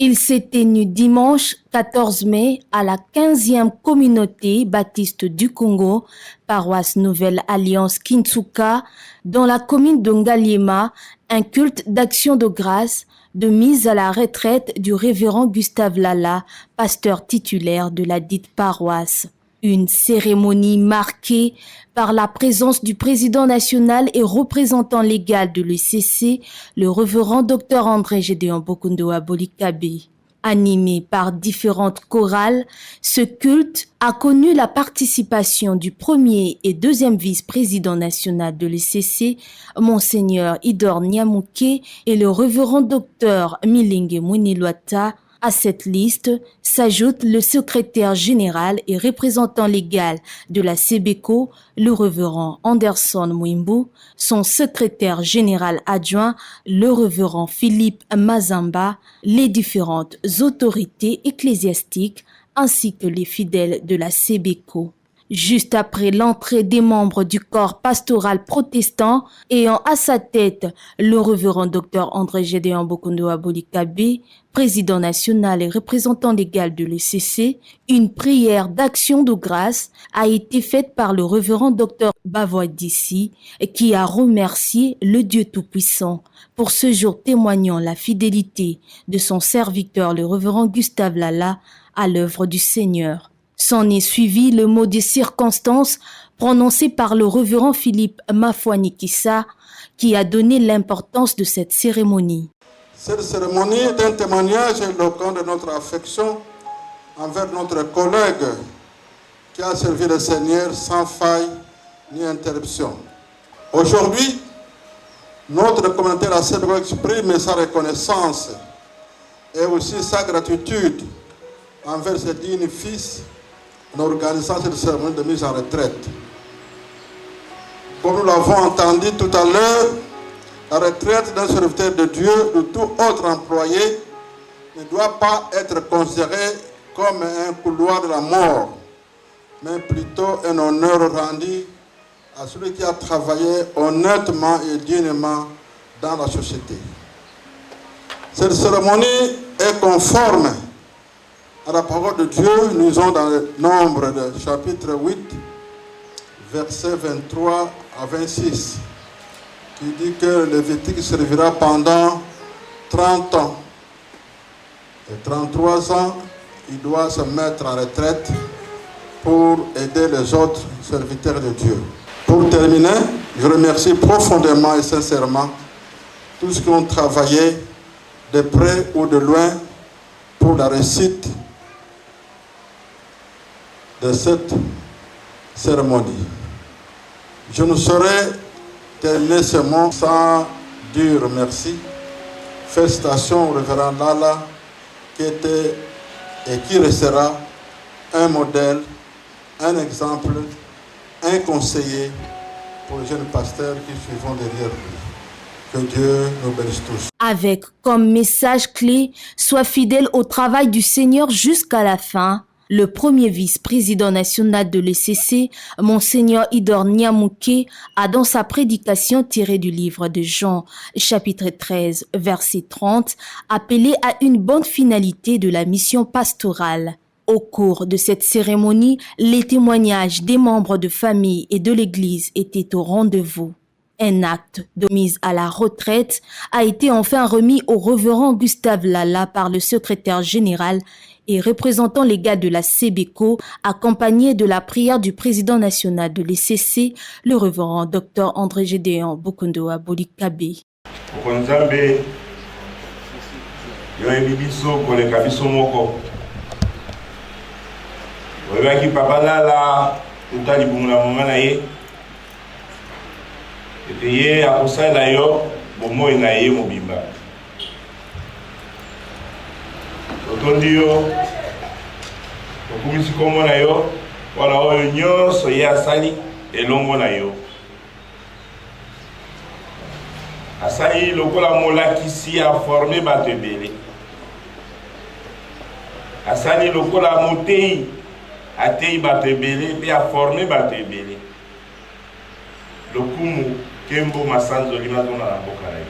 Il s'est tenu dimanche 14 mai à la 15e communauté baptiste du Congo, paroisse Nouvelle Alliance Kintsuka, dans la commune de Ngaliema, un culte d'action de grâce, de mise à la retraite du révérend Gustave Lala, pasteur titulaire de la dite paroisse. Une cérémonie marquée par la présence du président national et représentant légal de l'ECC, le révérend Dr André Gédéon Bokondo Bolikabe. Animé par différentes chorales, ce culte a connu la participation du premier et deuxième vice-président national de l'ECC, Monseigneur Idor Nyamouké, et le révérend Dr Milinge Muniluata. À cette liste s'ajoute le secrétaire général et représentant légal de la CBECO, le révérend Anderson Mwimbu, son secrétaire général adjoint, le révérend Philippe Mazamba, les différentes autorités ecclésiastiques ainsi que les fidèles de la CBECO. Juste après l'entrée des membres du corps pastoral protestant, ayant à sa tête le révérend Dr André Gédéon Bokondo Bolikabe, président national et représentant légal de l'ECC, une prière d'action de grâce a été faite par le révérend Dr Bavoidissi, qui a remercié le Dieu Tout-Puissant pour ce jour témoignant la fidélité de son serviteur le révérend Gustave Lala à l'œuvre du Seigneur. S'en est suivi le mot des circonstances prononcé par le révérend Philippe Mafuanikissa, qui a donné l'importance de cette cérémonie. Cette cérémonie est un témoignage éloquent de notre affection envers notre collègue qui a servi le Seigneur sans faille ni interruption. Aujourd'hui, notre communauté la CBECO exprime sa reconnaissance et aussi sa gratitude envers ce digne fils en organisant cette cérémonie de mise en retraite. Comme nous l'avons entendu tout à l'heure, la retraite d'un serviteur de Dieu, de tout autre employé, ne doit pas être considérée comme un couloir de la mort, mais plutôt un honneur rendu à celui qui a travaillé honnêtement et dignement dans la société. Cette cérémonie est conforme à la parole de Dieu. Nous lisons dans le Nombre de chapitre 8, versets 23 à 26, qui dit que le Lévitique servira pendant 30 ans. Et 33 ans, il doit se mettre en retraite pour aider les autres serviteurs de Dieu. Pour terminer, je remercie profondément et sincèrement tous ceux qui ont travaillé de près ou de loin pour la réussite de cette cérémonie. Je ne saurais terminer ce mot sans dire merci. Félicitations au révérend Lala, qui était et qui restera un modèle, un exemple, un conseiller pour les jeunes pasteurs qui suivront derrière lui. Que Dieu nous bénisse tous. Avec comme message clé, sois fidèle au travail du Seigneur jusqu'à la fin. Le premier vice-président national de l'ECC, Monseigneur Idor Nyamouké, a dans sa prédication tirée du livre de Jean, chapitre 13, verset 30, appelé à une bonne finalité de la mission pastorale. Au cours de cette cérémonie, les témoignages des membres de famille et de l'Église étaient au rendez-vous. Un acte de mise à la retraite a été enfin remis au révérend Gustave Lala par le secrétaire général et représentant légal de la CBECO, accompagné de la prière du président national de l'ECC, le révérend Dr André Gédéon Bokondo Bolikabe. Ye akosala yo bomoi na ye mobimba otondi yo okumisi kombo na yo wala oyo nyonso ye asali elongo na yo asali lokola molakisi aforme bato ebele asali lokola motei atei bato ebele mpe aforme bato ebele lokumu Kembo Masanzo Limazo na boka na yo.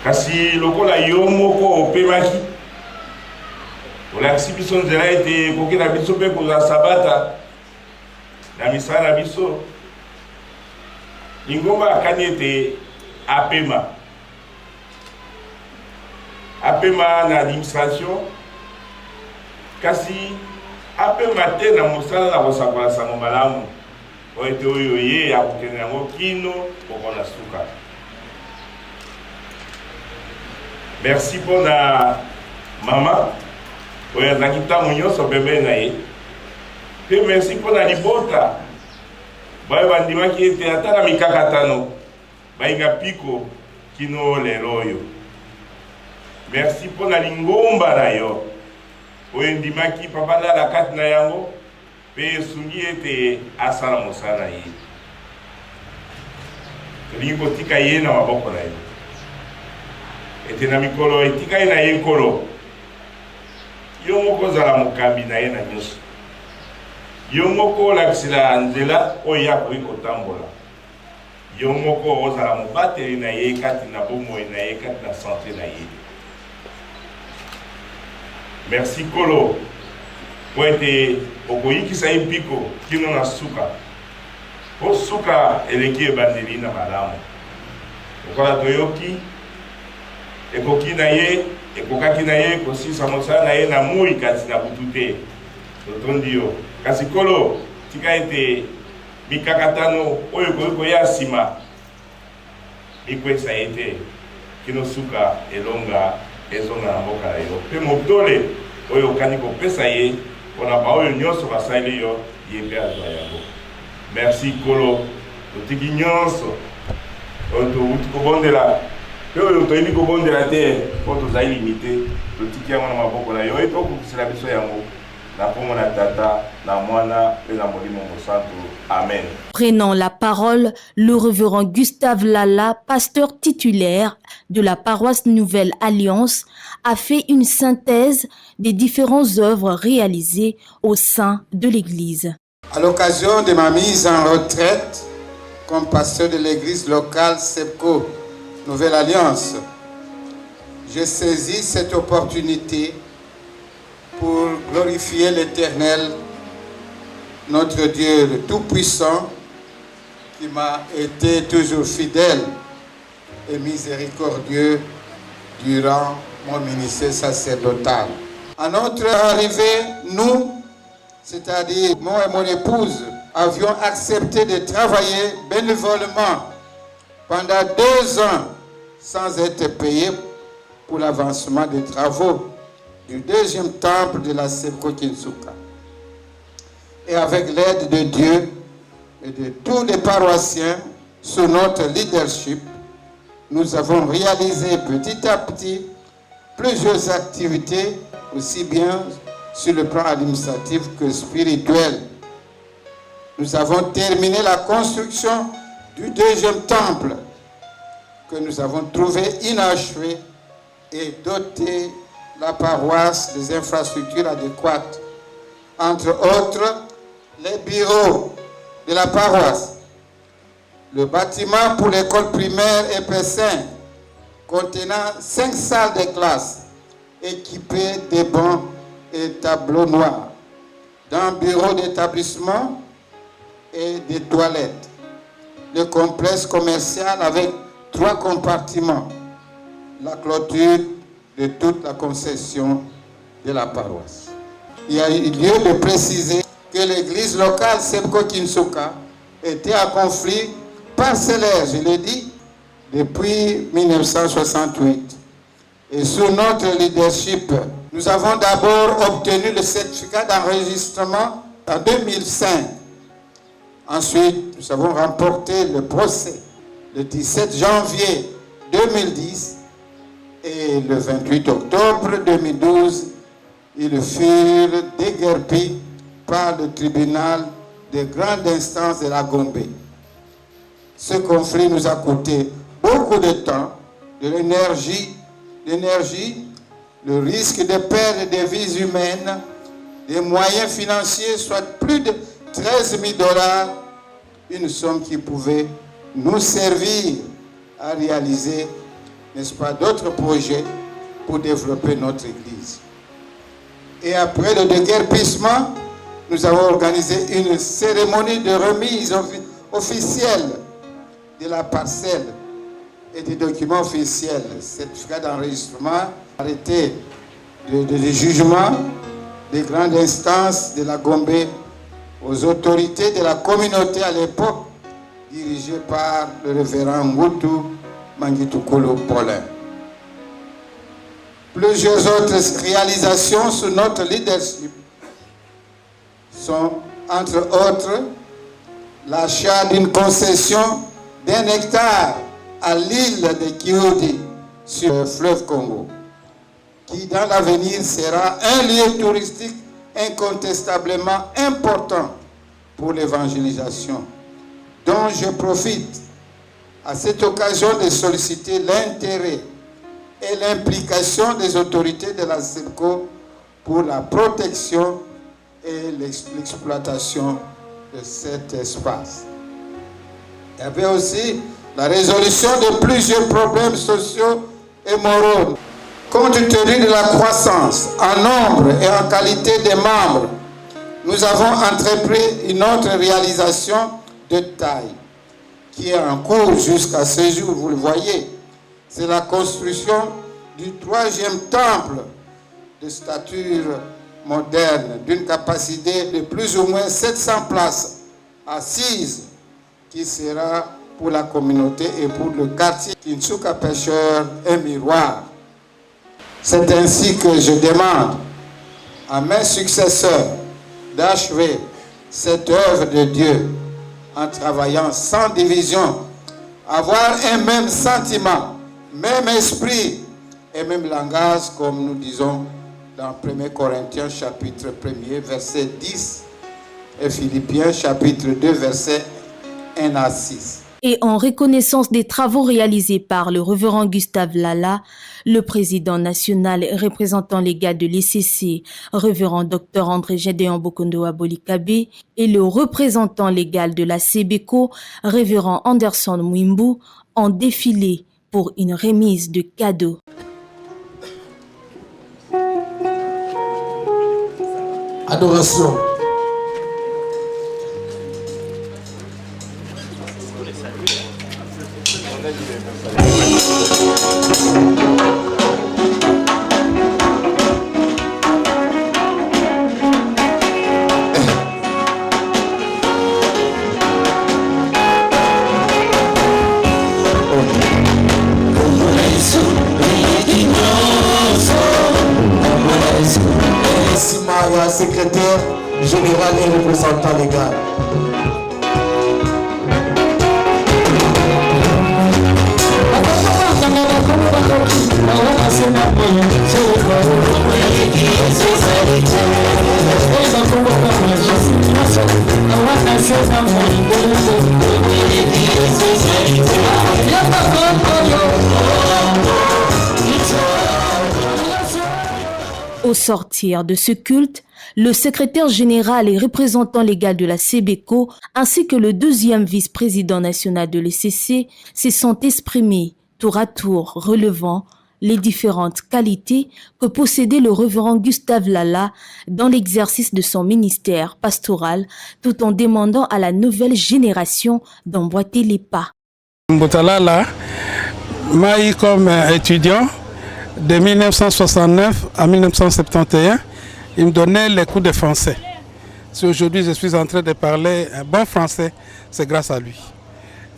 kasi lokola yo moko opemaki olakisi biso nzela ete ekoki na biso mpe kozwa sabata na misala na biso. Lingomba akani ete apema na administration kasi apema te na mosala na kosakola sango malamu oyo ete oyo ye akokende yango kino kokona suka. Merci pour na mama oyo azalaki ntango nyonso pembeni na ye mpe merci mpo na libota bayo bandimaki ete ata na mikakatano bayinga piko kino lelo oyo. Merci mpo na lingomba na yo oyo ndimaki papa ndala kati na yango mpe esungi ete asala mosala na ye. Tolingi kotika ye na maboko na ye ete na mikolo etika ye na ye nkolo yo moko ozala mokambi na ye na nyonso, yo moko olakisela nzela oyo akoki kotambola, yo moko ozala mobateli na ye kati na bomoi na ye kati na sante na ye. Merci kolo po ete okoyikisa ye mpiko kino na suka po suka eleki ebandeli na malamu lokola toyoki ekoki na ye ekokaki na ye kosisa mosala na ye na moi kati na butu te totondi yo. Kasi kolo tika ete mikakatano oyo ekoki koya nsima mikwesa ye te kino suka elonga ezonga na mboka na yo mpe motole oyo okani kopesa ye mpona baoyo nyonso basaleli yo ye mpe azwa yango. Merci kolo totiki nyonso oyo touti kobondela mpe oyo toyebi kobondela te mpo tozali limite totiki yango na maboko na yo ete okokisela biso yango na kombo na Tata na Mwana mpe na Molimo Mosantu. Amen. Prenant la parole, le révérend Gustave Lala, pasteur titulaire de la paroisse Nouvelle Alliance, a fait une synthèse des différentes œuvres réalisées au sein de l'Église. À l'occasion de ma mise en retraite comme pasteur de l'église locale SEPCO Nouvelle Alliance, j'ai saisi cette opportunité pour glorifier l'Éternel, notre Dieu le Tout-Puissant, qui m'a été toujours fidèle et miséricordieux durant mon ministère sacerdotal. À notre arrivée, nous, c'est-à-dire moi et mon épouse, avions accepté de travailler bénévolement pendant 2 ans sans être payés pour l'avancement des travaux du 2e temple de la SEPCO Kinsuka. Et avec l'aide de Dieu et de tous les paroissiens sous notre leadership, nous avons réalisé petit à petit plusieurs activités, aussi bien sur le plan administratif que spirituel. Nous avons terminé la construction du 2e temple que nous avons trouvé inachevé et doté la paroisse des infrastructures adéquates, entre autres les bureaux de la paroisse, le bâtiment pour l'école primaire EP5 contenant 5 salles de classe équipées de bancs et tableaux noirs, d'un bureau d'établissement et des toilettes, le complexe commercial avec 3 compartiments, la clôture de toute la concession de la paroisse. Il y a eu lieu de préciser que l'église locale SEPCO Kinsuka était en conflit parcellaire, je l'ai dit, depuis 1968. Et sous notre leadership, nous avons d'abord obtenu le certificat d'enregistrement en 2005. Ensuite, nous avons remporté le procès le 17 janvier 2010 et le 28 octobre 2012, ils furent déguerpis par le tribunal de grande instance de la Gombe. Ce conflit nous a coûté beaucoup de temps, de l'énergie, le risque de perdre des vies humaines, des moyens financiers, soit plus de 13 000 $, une somme qui pouvait nous servir à réaliser n'est-ce pas, d'autres projets pour développer notre Église. Et après le déguerpissement, nous avons organisé une cérémonie de remise officielle de la parcelle et des documents officiels, certificat d'enregistrement, arrêté de jugement des grandes instances de la Gombe aux autorités de la communauté à l'époque, dirigée par le révérend Ngutu Mangitukulu Paulin. Plusieurs autres réalisations sous notre leadership sont, entre autres, l'achat d'une concession d'1 hectare à l'île de Kiodi sur le fleuve Congo, qui dans l'avenir sera un lieu touristique incontestablement important pour l'évangélisation, dont je profite à cette occasion de solliciter l'intérêt et l'implication des autorités de la SEBCO pour la protection et l'exploitation de cet espace. Il y avait aussi la résolution de plusieurs problèmes sociaux et moraux. Compte tenu de la croissance en nombre et en qualité des membres, nous avons entrepris une autre réalisation de taille qui est en cours jusqu'à ce jour, vous le voyez. C'est la construction du 3e temple de stature moderne d'une capacité de plus ou moins 700 places assises qui sera pour la communauté et pour le quartier Kintsuka Pêcheur un miroir. C'est ainsi que je demande à mes successeurs d'achever cette œuvre de Dieu en travaillant sans division, avoir un même sentiment, même esprit et même langage, comme nous disons dans 1 Corinthiens chapitre 1er, verset 10 et Philippiens chapitre 2, verset 1 à 6. Et en reconnaissance des travaux réalisés par le révérend Gustave Lala, le président national et représentant légal de l'ECC, révérend Dr André Gédéon Bokondo Abolikabe, et le représentant légal de la SEBCO, révérend Anderson Mwimbu, ont défilé pour une remise de cadeaux. Adoration. Secrétaire général et représentant légal. Au sortir de ce culte, le secrétaire général et représentant légal de la SEBCO ainsi que le 2e vice-président national de l'ECC se sont exprimés tour à tour relevant les différentes qualités que possédait le révérend Gustave Lala dans l'exercice de son ministère pastoral, tout en demandant à la nouvelle génération d'emboîter les pas. Lala, moi comme étudiant, de 1969 à 1971, il me donnait les cours de français. Si aujourd'hui je suis en train de parler un bon français, c'est grâce à lui.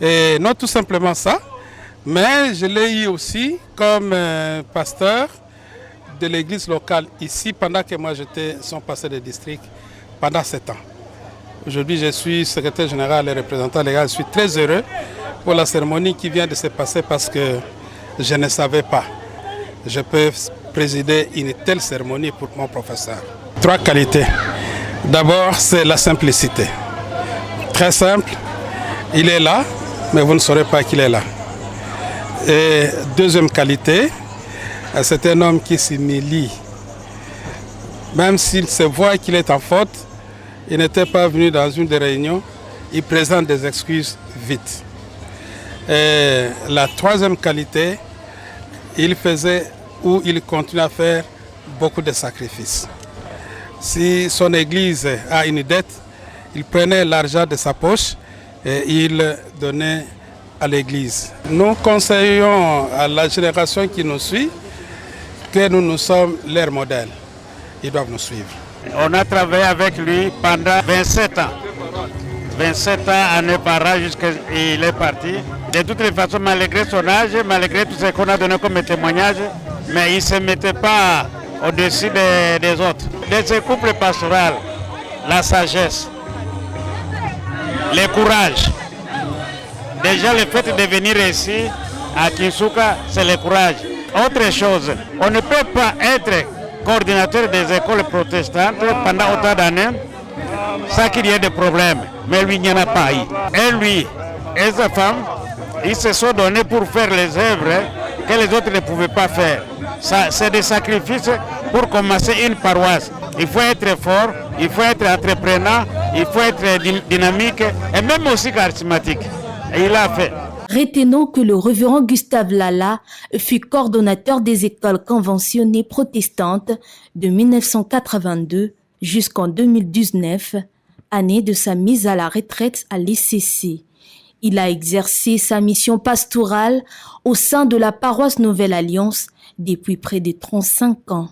Et non tout simplement ça, mais je l'ai eu aussi comme pasteur de l'église locale ici pendant que moi j'étais son pasteur de district pendant 7 ans. Aujourd'hui je suis secrétaire général et représentant légal. Je suis très heureux pour la cérémonie qui vient de se passer parce que je ne savais pas. Je peux présider une telle cérémonie pour mon professeur. 3 qualités. D'abord, c'est la simplicité. Très simple. Il est là, mais vous ne saurez pas qu'il est là. Et deuxième qualité, c'est un homme qui s'humilie. Même s'il se voit qu'il est en faute, il n'était pas venu dans une des réunions, il présente des excuses vite. Et la troisième qualité, il faisait ou il continue à faire beaucoup de sacrifices. Si son église a une dette, il prenait l'argent de sa poche et il donnait à l'église. Nous conseillons à la génération qui nous suit que nous sommes leur modèle. Ils doivent nous suivre. On a travaillé avec lui pendant 27 ans. 27 ans à Nepara jusqu'à il est parti. De toutes les façons, malgré son âge, malgré tout ce qu'on a donné comme témoignage, mais il ne se mettait pas au-dessus des autres. De ce couple pastoral, la sagesse, le courage. Déjà, le fait de venir ici, à Kinshasa, c'est le courage. Autre chose, on ne peut pas être coordinateur des écoles protestantes pendant autant d'années sans qu'il y ait des problèmes. Mais lui, il n'y en a pas eu. Et lui et sa femme, ils se sont donnés pour faire les œuvres que les autres ne pouvaient pas faire. C'est des sacrifices pour commencer une paroisse. Il faut être fort, il faut être entrepreneur, il faut être dynamique et même aussi charismatique. Et il l'a fait. Retenons que le révérend Gustave Lala fut coordonnateur des écoles conventionnées protestantes de 1982 jusqu'en 2019, année de sa mise à la retraite à l'ECC. Il a exercé sa mission pastorale au sein de la paroisse Nouvelle Alliance depuis près de 35 ans.